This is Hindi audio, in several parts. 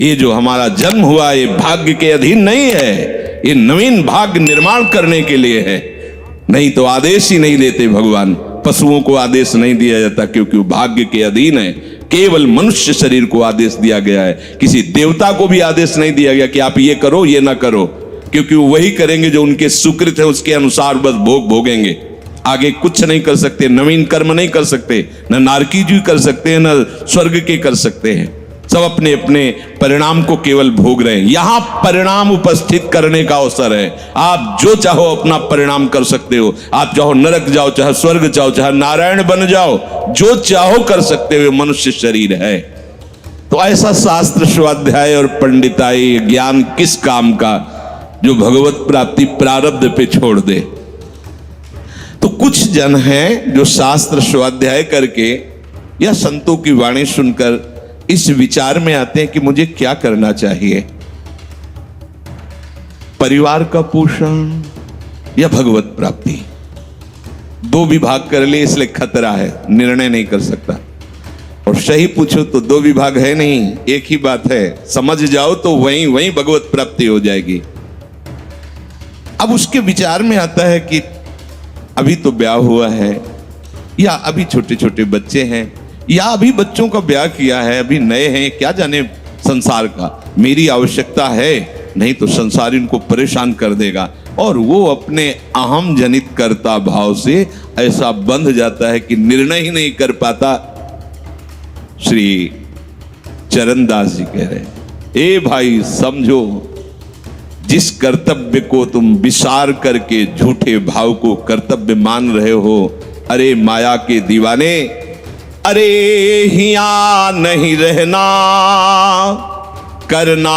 ये जो हमारा जन्म हुआ ये भाग्य के अधीन नहीं है, ये नवीन भाग्य निर्माण करने के लिए है। नहीं तो आदेश ही नहीं देते भगवान। पशुओं को आदेश नहीं दिया जाता क्योंकि वो भाग्य के अधीन है। केवल मनुष्य शरीर को आदेश दिया गया है। किसी देवता को भी आदेश नहीं दिया गया कि आप ये करो ये ना करो, क्योंकि वो वही करेंगे जो उनके सुकृत है, उसके अनुसार बस भोग भोगेंगे। आगे कुछ नहीं कर सकते, नवीन कर्म नहीं कर सकते, न नारकी जी कर सकते हैं, न स्वर्ग के कर सकते हैं। सब अपने अपने परिणाम को केवल भोग रहे हैं। यहां परिणाम उपस्थित करने का अवसर है। आप जो चाहो अपना परिणाम कर सकते हो। आप चाहो नरक जाओ, चाहे स्वर्ग जाओ, चाहे नारायण बन जाओ, जो चाहो कर सकते हो। मनुष्य शरीर है तो ऐसा शास्त्र स्वाध्याय और पंडिताई ज्ञान किस काम का जो भगवत प्राप्ति प्रारब्ध पे छोड़ दे। तो कुछ जन हैं जो शास्त्र स्वाध्याय करके या संतों की वाणी सुनकर इस विचार में आते हैं कि मुझे क्या करना चाहिए, परिवार का पोषण या भगवत प्राप्ति। दो विभाग कर लिए इसलिए खतरा है, निर्णय नहीं कर सकता। और सही पूछो तो दो विभाग है नहीं, एक ही बात है। समझ जाओ तो वहीं वहीं भगवत प्राप्ति हो जाएगी। अब उसके विचार में आता है कि अभी तो ब्याह हुआ है, या अभी छोटे छोटे बच्चे हैं, या अभी बच्चों का ब्याह किया है, अभी नए हैं, क्या जाने संसार का। मेरी आवश्यकता है, नहीं तो संसार इनको परेशान कर देगा। और वो अपने अहम जनित कर्ता भाव से ऐसा बंध जाता है कि निर्णय ही नहीं कर पाता। श्री चरणदास जी कह रहे, ए भाई समझो, जिस कर्तव्य को तुम विसार करके झूठे भाव को कर्तव्य मान रहे हो, अरे माया के दीवाने, अरे हिया नहीं रहना, करना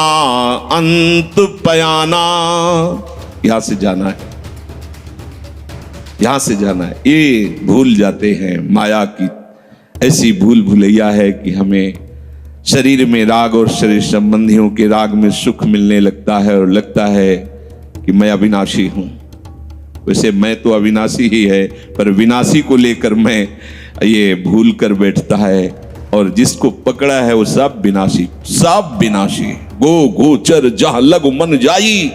अंत पयाना। यहां से जाना है, यहां से जाना है। ये भूल जाते हैं। माया की ऐसी भूल भुलैया है कि हमें शरीर में राग और शरीर संबंधियों के राग में सुख मिलने लगता है और लगता है कि मैं अविनाशी हूं। वैसे मैं तो अविनाशी ही है, पर विनाशी को लेकर मैं ये भूल कर बैठता है। और जिसको पकड़ा है वो सब विनाशी, सब विनाशी। गो गोचर जहां लग मन जाई,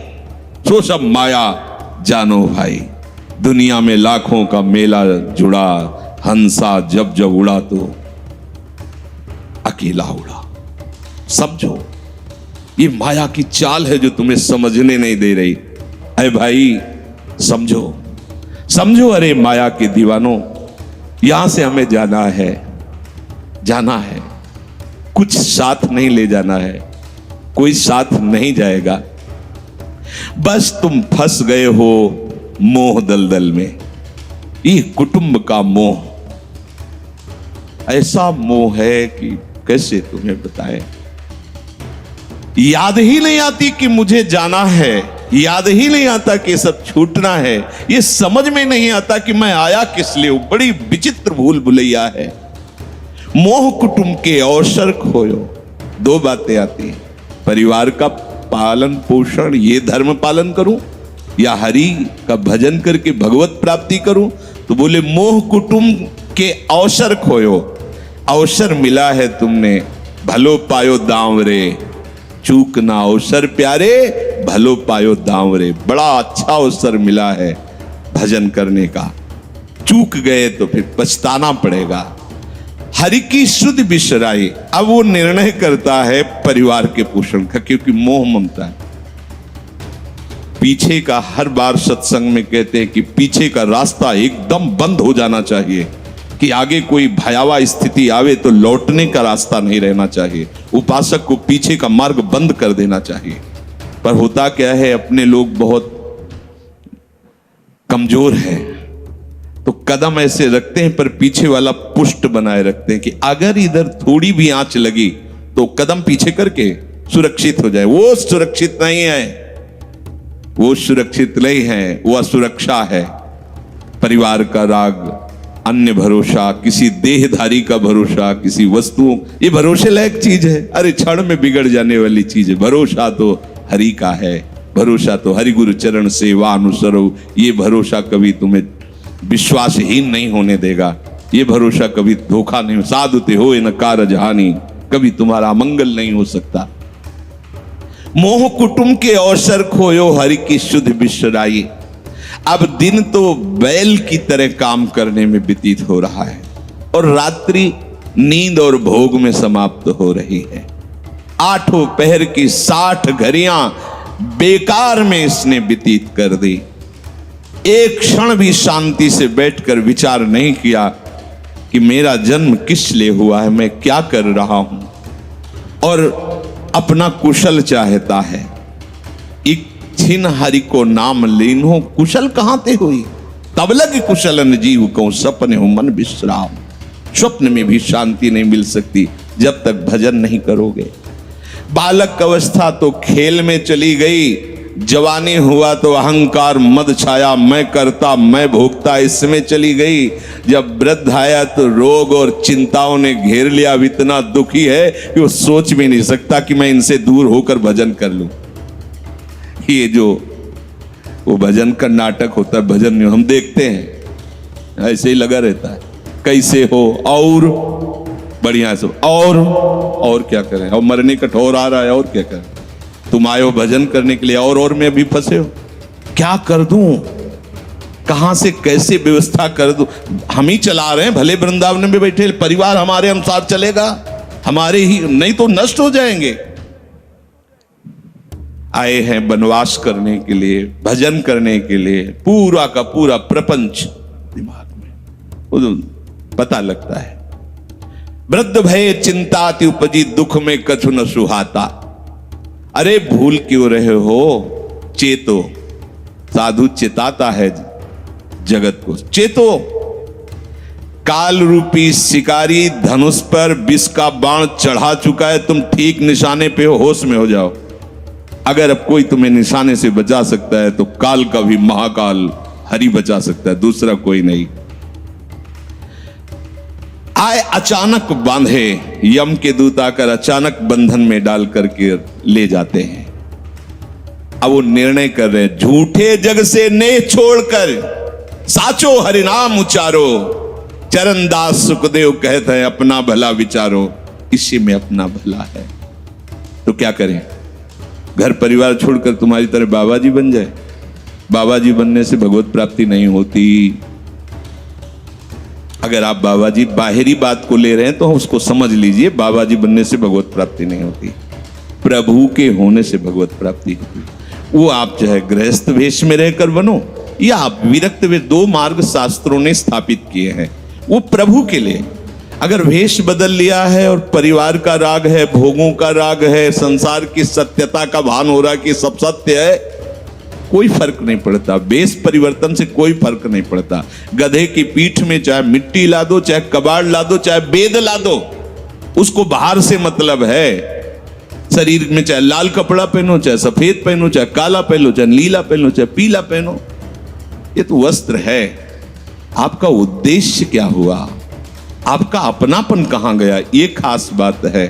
सो सब माया जानो भाई। दुनिया में लाखों का मेला जुड़ा, हंसा जब जब उड़ा तो अकेला उड़ा। समझो, ये माया की चाल है जो तुम्हें समझने नहीं दे रही। अरे भाई समझो, समझो, अरे माया के दीवानों, यहां से हमें जाना है, जाना है। कुछ साथ नहीं ले जाना है, कोई साथ नहीं जाएगा। बस तुम फंस गए हो मोह दलदल में। ये कुटुंब का मोह ऐसा मोह है कि कैसे तुम्हें बताएं। याद ही नहीं आती कि मुझे जाना है, याद ही नहीं आता कि सब छूटना है। ये समझ में नहीं आता कि मैं आया किस लिए। बड़ी विचित्र भूल भुलैया है। मोह कुटुंब के अवसर खोयो। दो बातें आती हैं, परिवार का पालन पोषण, ये धर्म पालन करूं, या हरि का भजन करके भगवत प्राप्ति करूं। तो बोले मोह कुटुंब के अवसर खोयो। अवसर मिला है तुमने, भलो पायो दांव रे, चूक ना अवसर प्यारे, भलो पायो दांव रे। बड़ा अच्छा अवसर मिला है भजन करने का, चूक गए तो फिर पछताना पड़ेगा। हरि की शुद्ध बिसराई। अब वो निर्णय करता है परिवार के पोषण का, क्योंकि मोह ममता है। पीछे का हर बार सत्संग में कहते हैं कि पीछे का रास्ता एकदम बंद हो जाना चाहिए, कि आगे कोई भयावह स्थिति आवे तो लौटने का रास्ता नहीं रहना चाहिए। उपासक को पीछे का मार्ग बंद कर देना चाहिए। पर होता क्या है, अपने लोग बहुत कमजोर हैं, तो कदम ऐसे रखते हैं पर पीछे वाला पुष्ट बनाए रखते हैं कि अगर इधर थोड़ी भी आंच लगी तो कदम पीछे करके सुरक्षित हो जाए। वो सुरक्षित नहीं है, वो सुरक्षित नहीं है, वो असुरक्षा है। परिवार का राग, अन्य भरोसा, किसी देहधारी का भरोसा, किसी वस्तुओं, ये भरोसे लायक चीज है। अरे क्षण में बिगड़ जाने वाली चीज है। भरोसा तो हरि का है, भरोसा तो हरि गुरु चरण सेवा अनुसरो। ये भरोसा कभी तुम्हें विश्वासहीन नहीं होने देगा। ये भरोसा कभी धोखा नहीं। साधुते हो न कारज हानि, कभी तुम्हारा मंगल नहीं हो सकता। मोह कुटुंब के अवसर खोयो हरि की शुद्ध विश्राई। अब दिन तो बैल की तरह काम करने में व्यतीत हो रहा है और रात्रि नींद और भोग में समाप्त हो रही है। 8 पहर की 60 घड़ियां बेकार में इसने व्यतीत कर दी। एक क्षण भी शांति से बैठकर विचार नहीं किया कि मेरा जन्म किस लिए हुआ है, मैं क्या कर रहा हूं, और अपना कुशल चाहता है। इच्छिन हरि को नाम लीन्हो, कुशल कहां ते हुई, तब लग कुशलन जीव को सपने हो मन विश्राम। स्वप्न में भी शांति नहीं मिल सकती जब तक भजन नहीं करोगे। बालक अवस्था तो खेल में चली गई, जवानी हुआ तो अहंकार मद छाया, मैं करता मैं भोगता इसमें चली गई। जब वृद्ध आया तो रोग और चिंताओं ने घेर लिया। अब इतना दुखी है कि वो सोच भी नहीं सकता कि मैं इनसे दूर होकर भजन कर लूं। ये जो वो भजन का नाटक होता है, भजन में हम देखते हैं ऐसे ही लगा रहता है, कैसे हो और बढ़िया से, और क्या करें, और मरने का ठौर आ रहा है, और क्या करें, तुम आए हो भजन करने के लिए और में अभी फंसे हो, क्या कर दूं, कहां से कैसे व्यवस्था कर दूं। हम ही चला रहे हैं, भले वृंदावन में बैठे परिवार हमारे अनुसार चलेगा, हमारे ही, नहीं तो नष्ट हो जाएंगे। आए हैं वनवास करने के लिए, भजन करने के लिए, पूरा का पूरा प्रपंच दिमाग में पता लगता है। वृद्ध भय चिंताति उपजी, दुख में कछु न सुहाता। अरे भूल क्यों रहे हो, चेतो। साधु चेताता है जगत को, चेतो। काल रूपी शिकारी धनुष पर विष का बाण चढ़ा चुका है, तुम ठीक निशाने पे हो, होश में हो जाओ। अगर अब कोई तुम्हें निशाने से बचा सकता है तो काल का भी महाकाल हरि बचा सकता है, दूसरा कोई नहीं। आए अचानक बांधे, यम के दूत आकर अचानक बंधन में डाल करके ले जाते हैं। अब वो निर्णय कर रहे हैं, झूठे जग से नेह छोड़कर साचो हरिनाम उचारो। चरणदास सुखदेव कहते हैं अपना भला विचारो, इसी में अपना भला है। तो क्या करें, घर परिवार छोड़कर तुम्हारी तरह बाबा जी बन जाए। बाबा जी बनने से भगवत प्राप्ति नहीं होती। अगर आप बाबा जी बाहरी बात को ले रहे हैं तो उसको समझ लीजिए, बाबा जी बनने से भगवत प्राप्ति नहीं होती, प्रभु के होने से भगवत प्राप्ति होती। वो आप चाहे गृहस्थ वेश में रहकर बनो या आप विरक्त वेश, 2 मार्ग शास्त्रों ने स्थापित किए हैं, वो प्रभु के लिए। अगर वेश बदल लिया है और परिवार का राग है, भोगों का राग है, संसार की सत्यता का भान हो रहा है कि सब सत्य है, कोई फर्क नहीं पड़ता। वेश परिवर्तन से कोई फर्क नहीं पड़ता। गधे की पीठ में चाहे मिट्टी ला दो, चाहे कबाड़ ला दो, चाहे बेद ला दो, उसको बाहर से मतलब है। शरीर में चाहे लाल कपड़ा पहनो, चाहे सफेद पहनो, चाहे काला पहनो, चाहे नीला पहनो, चाहे पीला पहनो, ये तो वस्त्र है। आपका उद्देश्य क्या हुआ, आपका अपनापन कहां गया, ये खास बात है।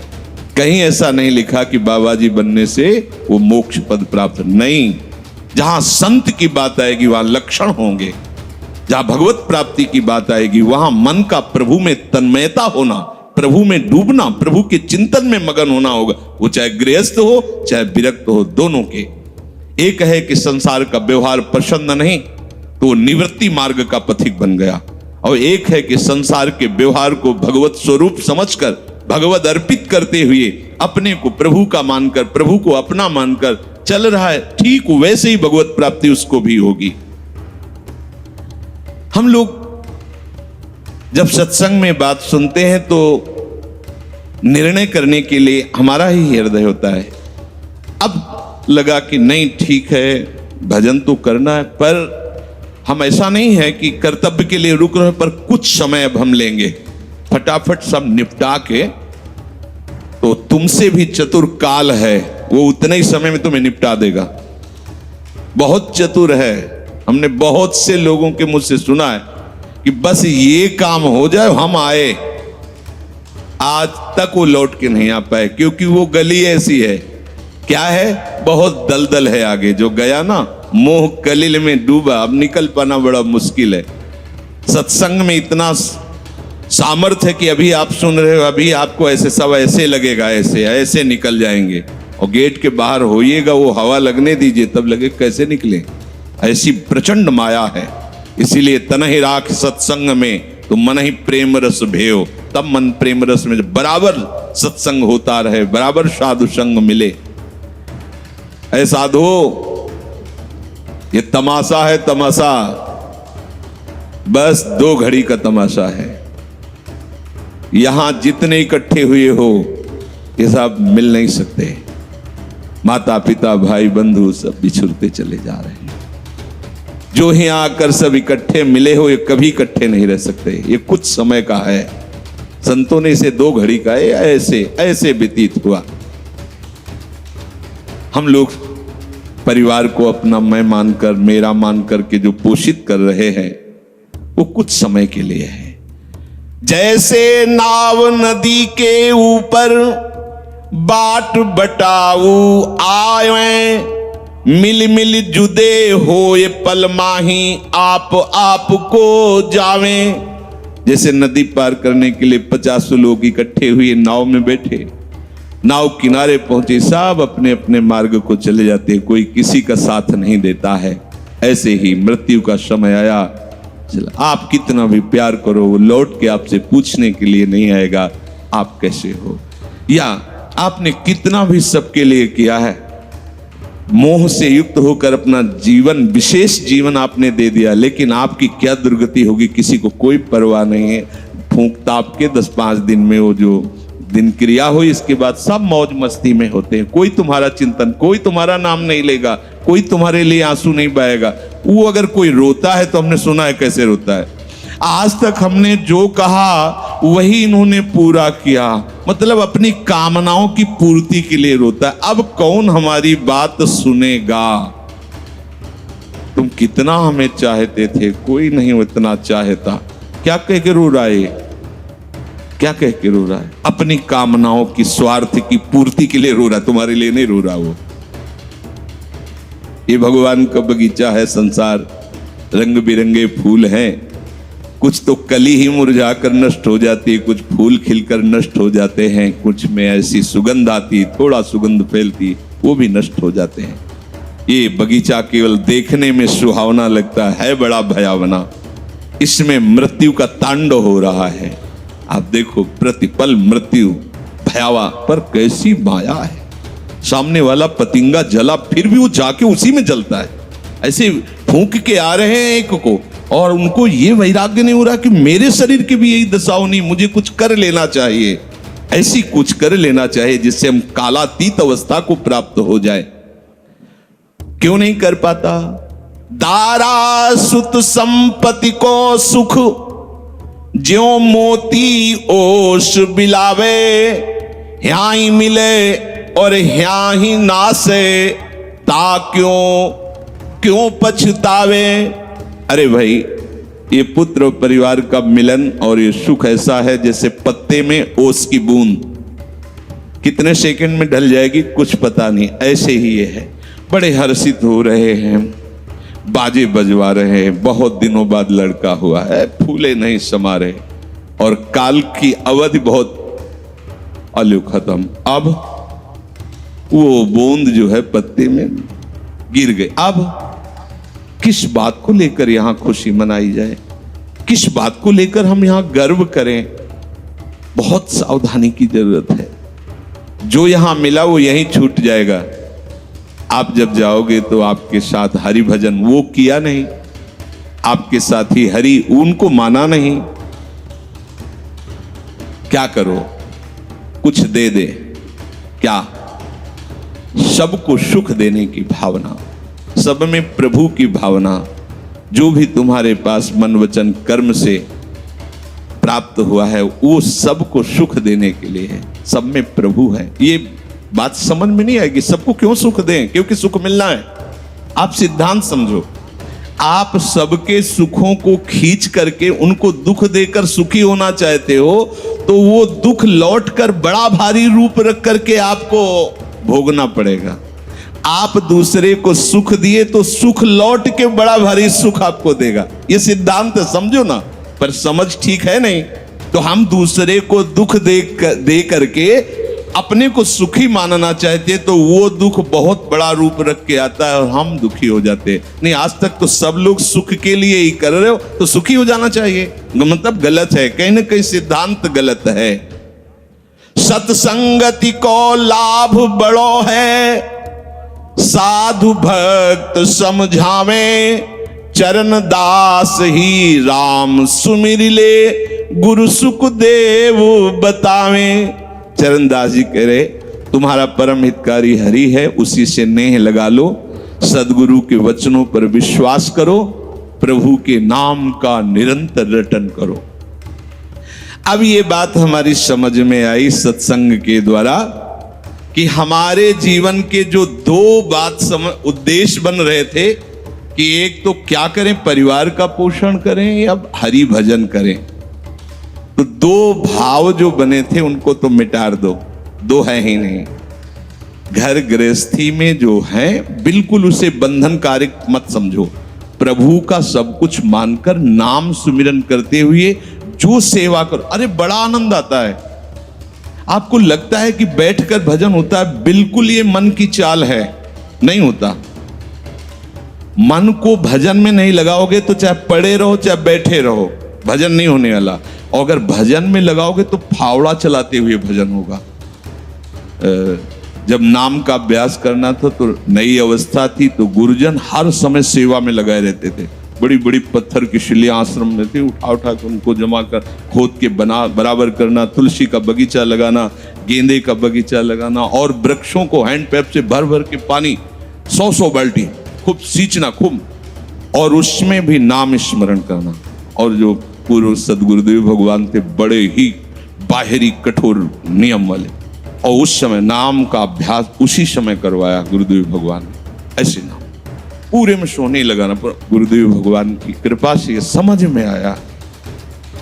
कहीं ऐसा नहीं लिखा कि बाबा जी बनने से वो मोक्ष पद प्राप्त, नहीं। जहां संत की बात आएगी वहां लक्षण होंगे, जहां भगवत प्राप्ति की बात आएगी वहां मन का प्रभु में तन्मयता होना, प्रभु में डूबना, प्रभु के चिंतन में मगन होना होगा। वो चाहे गृहस्थ हो चाहे विरक्त हो, दोनों के। एक है कि संसार का व्यवहार पसंद नहीं तो निवृत्ति मार्ग का पथिक बन गया, और एक है कि संसार के व्यवहार को भगवत स्वरूप समझकर, भगवत अर्पित करते हुए अपने को प्रभु का मानकर, प्रभु को अपना मानकर चल रहा है, ठीक वैसे ही भगवत प्राप्ति उसको भी होगी। हम लोग जब सत्संग में बात सुनते हैं तो निर्णय करने के लिए हमारा ही हृदय होता है। अब लगा कि नहीं ठीक है, भजन तो करना है, पर हम ऐसा नहीं है कि कर्तव्य के लिए रुक रहे, पर कुछ समय अब हम लेंगे, फटाफट सब निपटा के। तो तुमसे भी चतुर काल है, वो उतने ही समय में तुम्हें निपटा देगा। बहुत चतुर है। हमने बहुत से लोगों के मुझसे सुना है कि बस ये काम हो जाए हम आए, आज तक वो लौट के नहीं आ पाए, क्योंकि वो गली ऐसी है, क्या है, बहुत दलदल है आगे। जो गया ना मोह कलिल में डूबा, अब निकल पाना बड़ा मुश्किल है। सत्संग में इतना सामर्थ्य है कि अभी आप सुन रहे हो, अभी आपको ऐसे सब ऐसे लगेगा, ऐसे ऐसे निकल जाएंगे, और गेट के बाहर होइएगा, वो हवा लगने दीजिए, तब लगे कैसे निकले। ऐसी प्रचंड माया है। इसीलिए तनहि राख सत्संग में तो मन ही प्रेम रस भेयो। तब मन प्रेम रस में बराबर सत्संग होता रहे, बराबर साधु संग मिले। ऐ साधु, ये तमाशा है, तमाशा बस 2 घड़ी का तमाशा है। यहां जितने इकट्ठे हुए हो ये सब मिल नहीं सकते। माता पिता भाई बंधु सब बिछुड़ते चले जा रहे हैं। जो ही आकर सब इकट्ठे मिले हो, ये कभी इकट्ठे नहीं रह सकते। ये कुछ समय का है। संतों ने इसे 2 घड़ी का ऐसे ऐसे व्यतीत हुआ। हम लोग परिवार को अपना मैं मानकर, मेरा मानकर के जो पोषित कर रहे हैं, वो कुछ समय के लिए है। जैसे नाव नदी के ऊपर बाट बटाऊ आए, मिल मिल जुदे होए पल माही आप को जावे। जैसे नदी पार करने के लिए 50 लोग इकट्ठे हुए नाव में बैठे, नाव किनारे पहुंचे, सब अपने अपने मार्ग को चले जाते हैं, कोई किसी का साथ नहीं देता है। ऐसे ही मृत्यु का समय आया, चला आप कितना भी प्यार करो, वो लौट के आपसे पूछने के लिए नहीं आएगा आप कैसे हो, या आपने कितना भी सबके लिए किया है, मोह से युक्त होकर अपना जीवन, विशेष जीवन आपने दे दिया, लेकिन आपकी क्या दुर्गति होगी किसी को कोई परवाह नहीं है। फूंक ताप के 10-5 दिन में वो जो दिन क्रिया हुई, इसके बाद सब मौज मस्ती में होते हैं। कोई तुम्हारा चिंतन, कोई तुम्हारा नाम नहीं लेगा, कोई तुम्हारे लिए आंसू नहीं बहाएगा। वो अगर कोई रोता है तो हमने सुना है कैसे रोता है। आज तक हमने जो कहा वही इन्होंने पूरा किया, मतलब अपनी कामनाओं की पूर्ति के लिए रोता है। अब कौन हमारी बात सुनेगा। तुम कितना हमें चाहते थे, कोई नहीं उतना चाहता। क्या कह के रो रहा है, क्या कह के रो रहा है? अपनी कामनाओं की, स्वार्थ की पूर्ति के लिए रो रहा है, तुम्हारे लिए नहीं रो रहा वो। ये भगवान का बगीचा है संसार, रंग बिरंगे फूल हैं। कुछ तो कली ही मुरझा कर नष्ट हो जाती है, कुछ फूल खिलकर नष्ट हो जाते हैं, कुछ में ऐसी सुगंध आती, थोड़ा सुगंध फैलती, वो भी नष्ट हो जाते हैं। ये बगीचा केवल देखने में सुहावना लगता है बड़ा भयावना। इसमें मृत्यु का तांडव हो रहा है। आप देखो, प्रतिपल मृत्यु भयावा, पर कैसी माया है। सामने वाला पतिंगा जला, फिर भी वो जाके उसी में जलता है। ऐसे फूंक के आ रहे हैं एक को, और उनको ये वैराग्य नहीं हो रहा कि मेरे शरीर की भी यही दशा होनी, मुझे कुछ कर लेना चाहिए। ऐसी कुछ कर लेना चाहिए जिससे हम कालातीत अवस्था को प्राप्त हो जाए। क्यों नहीं कर पाता? दारा सुत संपत्ति को सुख, ज्यों मोती ओस बिलावे, ह्या ही मिले और ह्या ही नासे, ता क्यों पछतावे। अरे भाई, ये पुत्र और परिवार का मिलन और ये सुख ऐसा है जैसे पत्ते में ओस की बूंद, कितने सेकंड में ढल जाएगी कुछ पता नहीं। ऐसे ही ये है। बड़े हर्षित हो रहे हैं, बाजे बजवा रहे हैं, बहुत दिनों बाद लड़का हुआ है, फूले नहीं समा रहे, और काल की अवधि बहुत अलू खत्म। अब वो बूंद जो है पत्ते में गिर गई। अब किस बात को लेकर यहां खुशी मनाई जाए, किस बात को लेकर हम यहां गर्व करें? बहुत सावधानी की जरूरत है। जो यहां मिला वो यहीं छूट जाएगा। आप जब जाओगे तो आपके साथ हरि भजन वो किया नहीं, आपके साथ ही हरि उनको माना नहीं। क्या करो? कुछ दे दे, क्या? सबको सुख देने की भावना, सब में प्रभु की भावना, जो भी तुम्हारे पास मन वचन कर्म से प्राप्त हुआ है वो सबको सुख देने के लिए है। सब में प्रभु है। ये बात समझ में नहीं आएगी, सबको क्यों सुख दें? क्योंकि सुख मिलना है। आप सिद्धांत समझो, आप सबके सुखों को खींच करके उनको दुख देकर सुखी होना चाहते हो, तो वो दुख लौट कर बड़ा भारी रूप रख करके आपको भोगना पड़ेगा। आप दूसरे को सुख दिए तो सुख लौट के बड़ा भारी सुख आपको देगा। ये सिद्धांत समझो ना, पर समझ ठीक है नहीं। तो हम दूसरे को दुख दे करके अपने को सुखी मानना चाहते तो वो दुख बहुत बड़ा रूप रख के आता है और हम दुखी हो जाते हैं। नहीं, आज तक तो सब लोग सुख के लिए ही कर रहे हो, तो सुखी हो जाना चाहिए। मतलब गलत है, कहीं ना कहीं सिद्धांत गलत है। सत्संगति को लाभ बड़ो है, साधु भक्त समझावे, चरण दास ही राम सुमिर ले, गुरु सुखदेव बतावे। चरणदास जी कह रहे तुम्हारा परम हितकारी हरि है, उसी से नेह लगा लो, सदगुरु के वचनों पर विश्वास करो, प्रभु के नाम का निरंतर रटन करो। अब ये बात हमारी समझ में आई सत्संग के द्वारा कि हमारे जीवन के जो दो उद्देश्य बन रहे थे कि एक तो क्या करें, परिवार का पोषण करें या हरि भजन करें। तो दो भाव जो बने थे उनको तो मिटार दो है ही नहीं। घर गृहस्थी में जो है बिल्कुल उसे बंधनकारी मत समझो, प्रभु का सब कुछ मानकर नाम सुमिरन करते हुए जो सेवा करो। अरे बड़ा आनंद आता है। आपको लगता है कि बैठकर भजन होता है, बिल्कुल ये मन की चाल है, नहीं होता। मन को भजन में नहीं लगाओगे तो चाहे पड़े रहो चाहे बैठे रहो, भजन नहीं होने वाला। और अगर भजन में लगाओगे तो फावड़ा चलाते हुए भजन होगा। जब नाम का अभ्यास करना था तो नई अवस्था थी, तो गुरुजन हर समय सेवा में लगाए रहते थे। बड़ी बड़ी पत्थर की शिलियां आश्रम में थी, उठा उठा कर उनको जमा कर खोद के बना बराबर करना, तुलसी का बगीचा लगाना, गेंदे का बगीचा लगाना, और वृक्षों को हैंड पैप से भर भर के पानी 100 बाल्टी खूब सींचना खूब, और उसमें भी नाम स्मरण करना। और जो पूर्व सदगुरुदेव भगवान थे बड़े ही बाहरी कठोर नियम वाले, और उस समय नाम का अभ्यास उसी समय करवाया गुरुदेव भगवान ने। ऐसे नाम पूरे में सोने लगाना, पर गुरुदेव भगवान की कृपा से ये समझ में आया।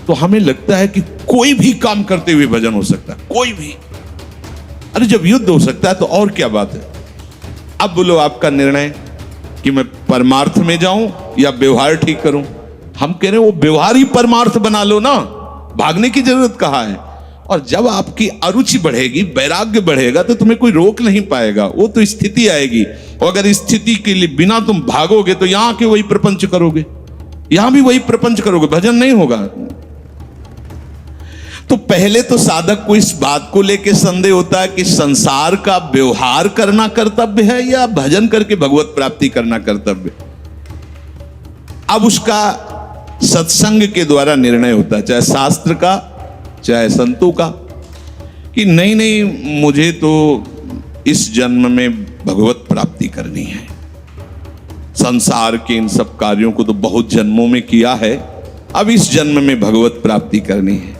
तो हमें लगता है कि कोई भी काम करते हुए भजन हो सकता है, कोई भी। अरे जब युद्ध हो सकता है तो और क्या बात है। अब बोलो आपका निर्णय कि मैं परमार्थ में जाऊं या व्यवहार ठीक करूं। हम कह रहे हैं वो व्यवहार ही परमार्थ बना लो ना, भागने की जरूरत कहाँ है। और जब आपकी अरुचि बढ़ेगी, वैराग्य बढ़ेगा, तो तुम्हें कोई रोक नहीं पाएगा। वो तो स्थिति आएगी, और अगर स्थिति के लिए बिना तुम भागोगे तो यहां के वही प्रपंच करोगे, यहां भी वही प्रपंच करोगे, भजन नहीं होगा। तो पहले तो साधक को इस बात को लेकर संदेह होता है कि संसार का व्यवहार करना कर्तव्य है या भजन करके भगवत प्राप्ति करना कर्तव्य। अब उसका सत्संग के द्वारा निर्णय होता है, चाहे शास्त्र का चाहे संतों का, कि नहीं नहीं मुझे तो इस जन्म में भगवत प्राप्ति करनी है। संसार के इन सब कार्यों को तो बहुत जन्मों में किया है, अब इस जन्म में भगवत प्राप्ति करनी है।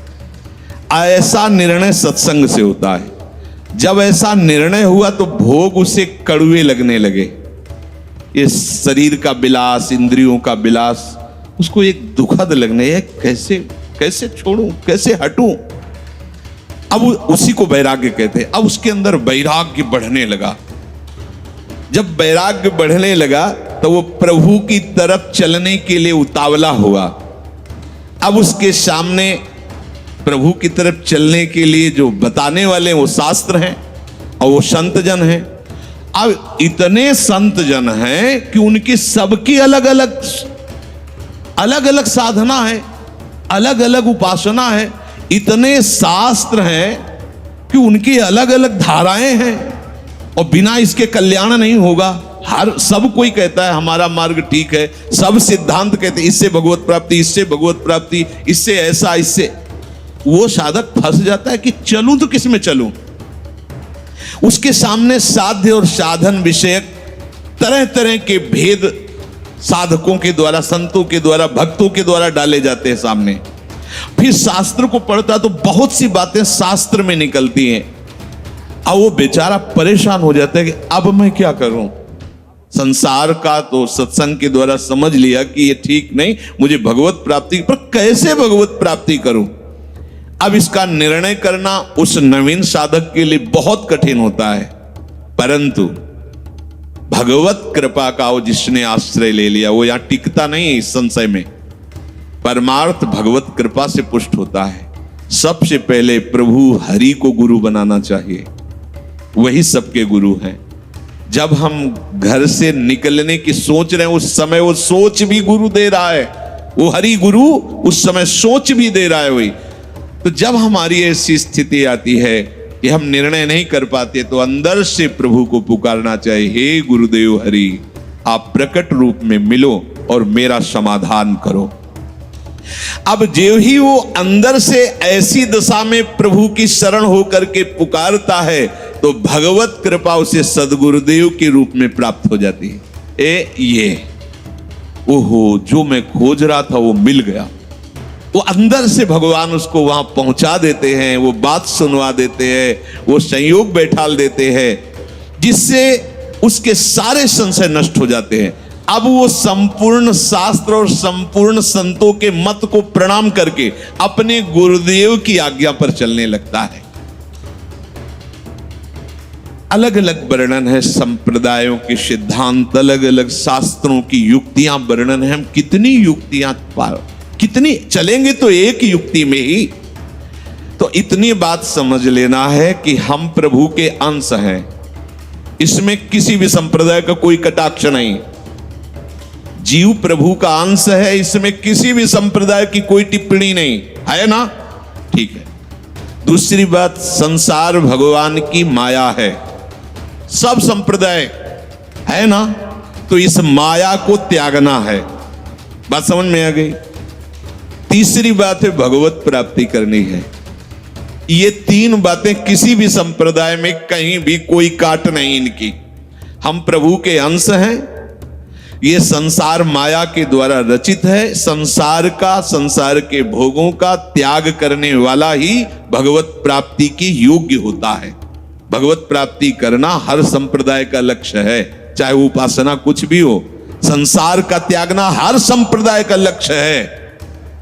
ऐसा निर्णय सत्संग से होता है। जब ऐसा निर्णय हुआ तो भोग उसे कड़वे लगने लगे। ये शरीर का विलास, इंद्रियों का विलास उसको एक दुखद लगने है, कैसे छोड़ूं, कैसे हटूं। अब उसी को वैराग्य कहते हैं। अब उसके अंदर वैराग्य बढ़ने लगा। जब वैराग्य बढ़ने लगा तो वो प्रभु की तरफ चलने के लिए उतावला हुआ। अब उसके सामने प्रभु की तरफ चलने के लिए जो बताने वाले वो शास्त्र हैं और वो संत जन हैं। अब इतने संत जन हैं कि उनकी सबकी अलग अलग साधना है, अलग अलग उपासना है। इतने शास्त्र हैं कि उनकी अलग अलग धाराएं हैं, और बिना इसके कल्याण नहीं होगा। सब कोई कहता है हमारा मार्ग ठीक है, सब सिद्धांत कहते हैं इससे भगवत प्राप्ति, इससे भगवत प्राप्ति, इससे ऐसा, इससे। वो साधक फंस जाता है कि चलूं तो किस में चलूं। उसके सामने साध्य और साधन विषयक तरह तरह के भेद साधकों के द्वारा, संतों के द्वारा, भक्तों के द्वारा डाले जाते हैं सामने। फिर शास्त्र को पढ़ता तो बहुत सी बातें शास्त्र में निकलती हैं। अब वो बेचारा परेशान हो जाता है कि अब मैं क्या करूं। संसार का तो सत्संग के द्वारा समझ लिया कि ये ठीक नहीं, मुझे भगवत प्राप्ति, पर कैसे भगवत प्राप्ति करूं। अब इसका निर्णय करना उस नवीन साधक के लिए बहुत कठिन होता है। परंतु भगवत कृपा का वो जिसने आश्रय ले लिया वो यहां टिकता नहीं है इस संशय में। परमार्थ भगवत कृपा से पुष्ट होता है। सबसे पहले प्रभु हरि को गुरु बनाना चाहिए। वही सबके गुरु हैं। जब हम घर से निकलने की सोच रहे हैं उस समय वो सोच भी गुरु दे रहा है, वो हरि गुरु उस समय सोच भी दे रहा है वही। तो जब हमारी ऐसी स्थिति आती है कि हम निर्णय नहीं कर पाते तो अंदर से प्रभु को पुकारना चाहिए, हे गुरुदेव हरि, आप प्रकट रूप में मिलो और मेरा समाधान करो। अब जो ही वो अंदर से ऐसी दशा में प्रभु की शरण होकर के पुकारता है तो भगवत कृपा उसे सदगुरुदेव के रूप में प्राप्त हो जाती है। ये ओहो, जो मैं खोज रहा था वो मिल गया। वो अंदर से भगवान उसको वहां पहुंचा देते हैं, वो बात सुनवा देते हैं, वो संयोग बैठाल देते हैं, जिससे उसके सारे संशय नष्ट हो जाते हैं। अब वो संपूर्ण शास्त्र और संपूर्ण संतों के मत को प्रणाम करके अपने गुरुदेव की आज्ञा पर चलने लगता है। अलग अलग वर्णन है संप्रदायों के सिद्धांत, अलग अलग शास्त्रों की युक्तियां वर्णन है। हम कितनी युक्तियां कितनी चलेंगे तो एक युक्ति में ही। तो इतनी बात समझ लेना है कि हम प्रभु के अंश हैं, इसमें किसी भी संप्रदाय का कोई कटाक्ष नहीं। जीव प्रभु का अंश है, इसमें किसी भी संप्रदाय की कोई टिप्पणी नहीं है ना, ठीक है। दूसरी बात, संसार भगवान की माया है, सब संप्रदाय है ना, तो इस माया को त्यागना है। बात समझ में आ गई। तीसरी बात है भगवत प्राप्ति करनी है। ये तीन बातें किसी भी संप्रदाय में कहीं भी कोई काट नहीं इनकी। हम प्रभु के अंश हैं, ये संसार माया के द्वारा रचित है। संसार का, संसार के भोगों का त्याग करने वाला ही भगवत प्राप्ति की योग्य होता है। भगवत प्राप्ति करना हर संप्रदाय का लक्ष्य है, चाहे उपासना कुछ भी हो। संसार का त्यागना हर संप्रदाय का लक्ष्य है।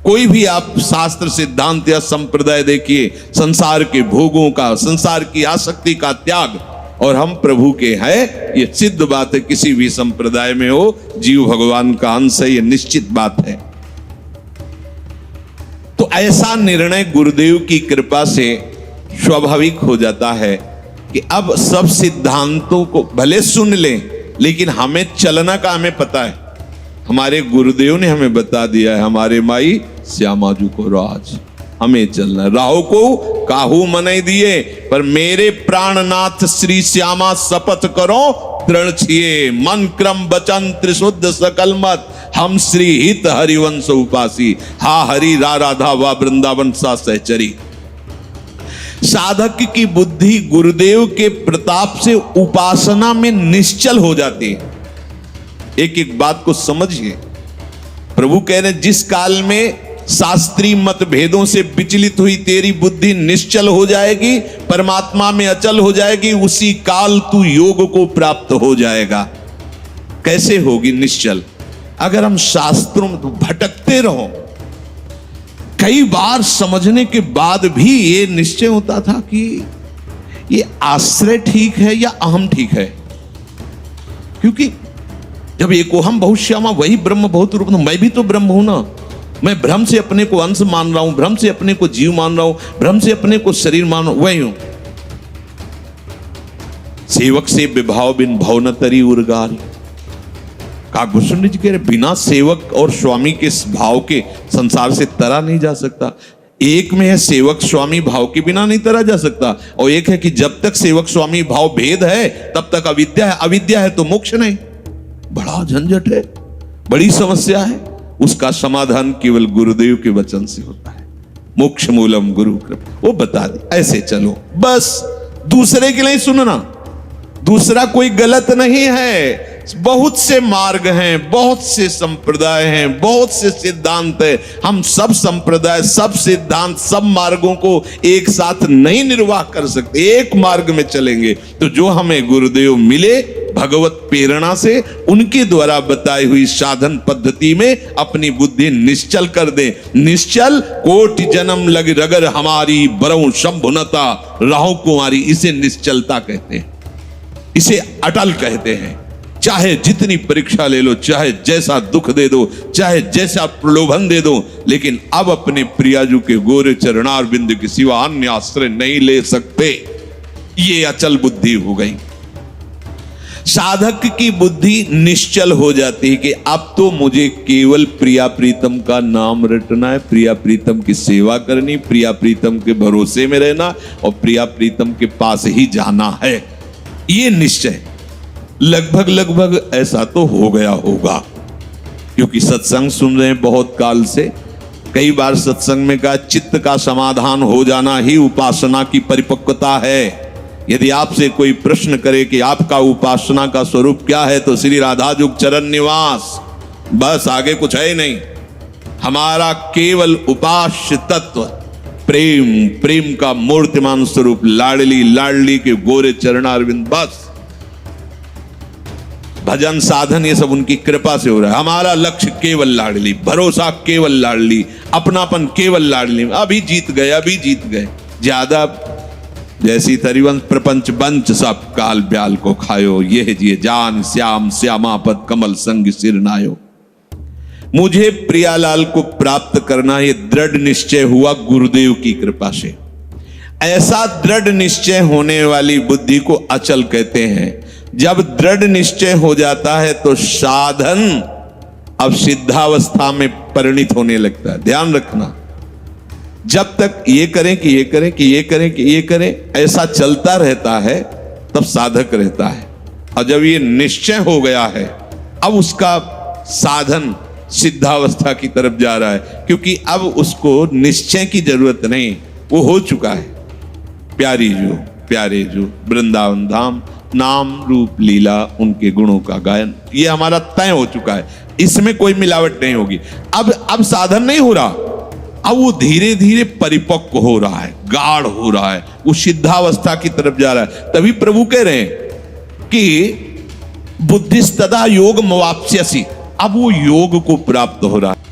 कोई भी आप शास्त्र सिद्धांत या संप्रदाय देखिए, संसार के भोगों का, संसार की आसक्ति का त्याग, और हम प्रभु के हैं, ये सिद्ध बात है। किसी भी संप्रदाय में हो, जीव भगवान का अंश है, ये निश्चित बात है। तो ऐसा निर्णय गुरुदेव की कृपा से स्वाभाविक हो जाता है कि अब सब सिद्धांतों को भले सुन लें, लेकिन हमें चलना का हमें पता है। हमारे गुरुदेव ने हमें बता दिया है, हमारे माई श्यामाजू को राज, हमें चलना। राहो को काहू मनाई दिए, पर मेरे प्राणनाथ श्री श्यामा शपथ करो तृण छिए, मन क्रम वचन त्रिशुद्ध सकल मत, हम श्री हित हरिवंश उपासी, हा हरि रा राधा वा वृंदावन सा सहचरी। साधक की बुद्धि गुरुदेव के प्रताप से उपासना में निश्चल हो जाती है। एक एक बात को समझिए। प्रभु कह रहे, जिस काल में शास्त्रीय मतभेदों से विचलित हुई तेरी बुद्धि निश्चल हो जाएगी, परमात्मा में अचल हो जाएगी, उसी काल तू योग को प्राप्त हो जाएगा। कैसे होगी निश्चल? अगर हम शास्त्रों में भटकते रहो, कई बार समझने के बाद भी ये निश्चय होता था कि ये आश्रय ठीक है या अहम ठीक है। क्योंकि जब एको हम बहुत श्यामा वही ब्रह्म बहुत रूप, मैं भी तो ब्रह्म हूं ना। मैं भ्रम से अपने को अंश मान रहा हूं, भ्रम से अपने को जीव मान रहा हूं, भ्रम से अपने को शरीर मान रहा हूं, वही हूं। सेवक से विभाव बिन भव न तरी उर्गाल। काकभूषण जी कह रहे, बिना सेवक और स्वामी के भाव के संसार से तरा नहीं जा सकता। एक में है सेवक स्वामी भाव के बिना नहीं तरा जा सकता, और एक है कि जब तक सेवक स्वामी भाव भेद है तब तक अविद्या है, अविद्या है तो मोक्ष नहीं। बड़ा झंझट है, बड़ी समस्या है। उसका समाधान केवल गुरुदेव के वचन से होता है। मोक्ष मूलम गुरु कृपा, वो बता दे, ऐसे चलो बस। दूसरे के लिए सुनना, दूसरा कोई गलत नहीं है। बहुत से मार्ग हैं, बहुत से संप्रदाय हैं, बहुत से सिद्धांत हैं। हम सब संप्रदाय, सब सिद्धांत, सब मार्गों को एक साथ नहीं निर्वाह कर सकते। एक मार्ग में चलेंगे तो जो हमें गुरुदेव मिले भगवत प्रेरणा से, उनके द्वारा बताई हुई साधन पद्धति में अपनी बुद्धि निश्चल कर दे। निश्चल कोटि जन्म लग रगर हमारी, बरऊ शंभुनता राहु कुमारी, इसे निश्चलता कहते हैं, इसे अटल कहते हैं। चाहे जितनी परीक्षा ले लो, चाहे जैसा दुख दे दो, चाहे जैसा प्रलोभन दे दो, लेकिन अब अपने प्रियाजू के गोरे चरणार बिंद के सिवा अन्य आश्रय नहीं ले सकते। ये अचल बुद्धि हो गई। साधक की बुद्धि निश्चल हो जाती है कि अब तो मुझे केवल प्रिया प्रीतम का नाम रटना है, प्रिया प्रीतम की सेवा करनी, प्रिया प्रीतम के भरोसे में रहना और प्रिया प्रीतम के पास ही जाना है। ये निश्चय लगभग ऐसा तो हो गया होगा, क्योंकि सत्संग सुन रहे हैं बहुत काल से। कई बार सत्संग में कहा चित्त का समाधान हो जाना ही उपासना की परिपक्वता है। यदि आपसे कोई प्रश्न करे कि आपका उपासना का स्वरूप क्या है, तो श्री राधाजुग चरण निवास, बस आगे कुछ है ही नहीं। हमारा केवल उपास्य तत्व प्रेम, प्रेम का मूर्तिमान स्वरूप लाडली लाडली के गोरे चरणारविंद, बस। भजन साधन ये सब उनकी कृपा से हो रहा है। हमारा लक्ष्य केवल लाडली, भरोसा केवल लाडली, अपनापन केवल लाडली। अभी जीत गए ज्यादा जैसी तरिवंश प्रपंच बंच सब काल ब्याल को खायो, ये जिए जान श्याम श्यामापद कमल संग सिर नायो। मुझे प्रियालाल को प्राप्त करना ये दृढ़ निश्चय हुआ गुरुदेव की कृपा से। ऐसा दृढ़ निश्चय होने वाली बुद्धि को अचल कहते हैं। जब दृढ़ निश्चय हो जाता है तो साधन अब सिद्धावस्था में परिणित होने लगता है। ध्यान रखना, जब तक ये करें कि ये करें कि ये करें कि ये करें ऐसा चलता रहता है तब साधक रहता है। और जब ये निश्चय हो गया है अब उसका साधन सिद्धावस्था की तरफ जा रहा है, क्योंकि अब उसको निश्चय की जरूरत नहीं, वो हो चुका है। प्यारे जो वृंदावन धाम, नाम रूप लीला उनके गुणों का गायन, ये हमारा तय हो चुका है। इसमें कोई मिलावट नहीं होगी। अब साधन नहीं हो रहा, अब वो धीरे धीरे परिपक्व हो रहा है, गाढ़ हो रहा है, वो सिद्धावस्था की तरफ जा रहा है। तभी प्रभु कह रहे हैं कि बुद्धिस्तदा योग मवाप्स्यसि, अब वो योग को प्राप्त हो रहा है।